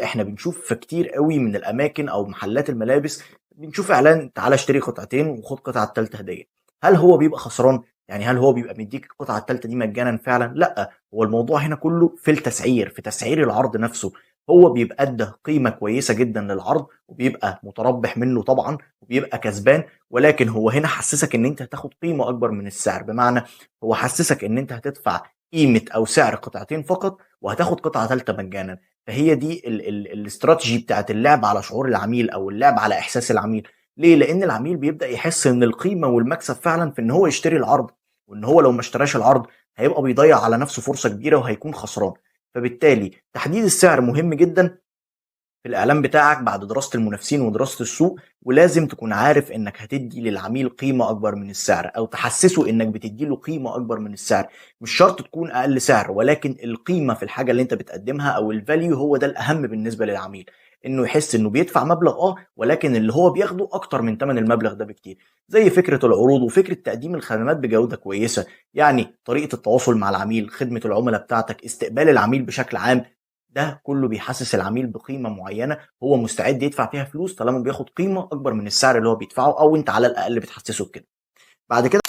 احنا بنشوف في كتير قوي من الاماكن او محلات الملابس، بنشوف اعلان تعالى اشتري قطعتين وخد قطعه الثالثه هديه. هل هو بيبقى خسران؟ يعني هل هو بيبقى مديك القطعه الثالثه دي مجانا فعلا؟ لا، هو الموضوع هنا كله في التسعير، في تسعير العرض نفسه. هو بيبقى ادى قيمه كويسه جدا للعرض، وبيبقى متربح منه طبعا، وبيبقى كسبان. ولكن هو هنا حسسك ان انت هتاخد قيمه اكبر من السعر، بمعنى هو حسسك ان انت هتدفع قيمه او سعر قطعتين فقط، وهتاخد قطعه ثالثه مجانا. فهي دي الاستراتيجي بتاعت اللعب على شعور العميل او اللعب على احساس العميل. ليه؟ لان العميل بيبدا يحس ان القيمه والمكسب فعلا في ان هو يشتري العرض، وان هو لو ما اشتراش العرض هيبقى بيضيع على نفسه فرصه كبيره وهيكون خسران. فبالتالي تحديد السعر مهم جدا في الإعلان بتاعك بعد دراسة المنافسين ودراسة السوق. ولازم تكون عارف إنك هتدي للعميل قيمة أكبر من السعر، أو تحسسه إنك بتدي له قيمة أكبر من السعر. مش شرط تكون أقل سعر، ولكن القيمة في الحاجة اللي أنت بتقدمها أو الفاليو هو ده الأهم بالنسبة للعميل. إنه يحس إنه بيدفع مبلغ ولكن اللي هو بياخده أكتر من ثمن المبلغ ده بكتير. زي فكرة العروض وفكرة تقديم الخدمات بجودة كويسة. يعني طريقة التواصل مع العميل، خدمة العملاء بتاعتك، استقبال العميل بشكل عام. ده كله بيحسس العميل بقيمة معينة هو مستعد يدفع فيها فلوس، طالما بياخد قيمة أكبر من السعر اللي هو بيدفعه، أو أنت على الأقل بتحسسه بكده. بعد كده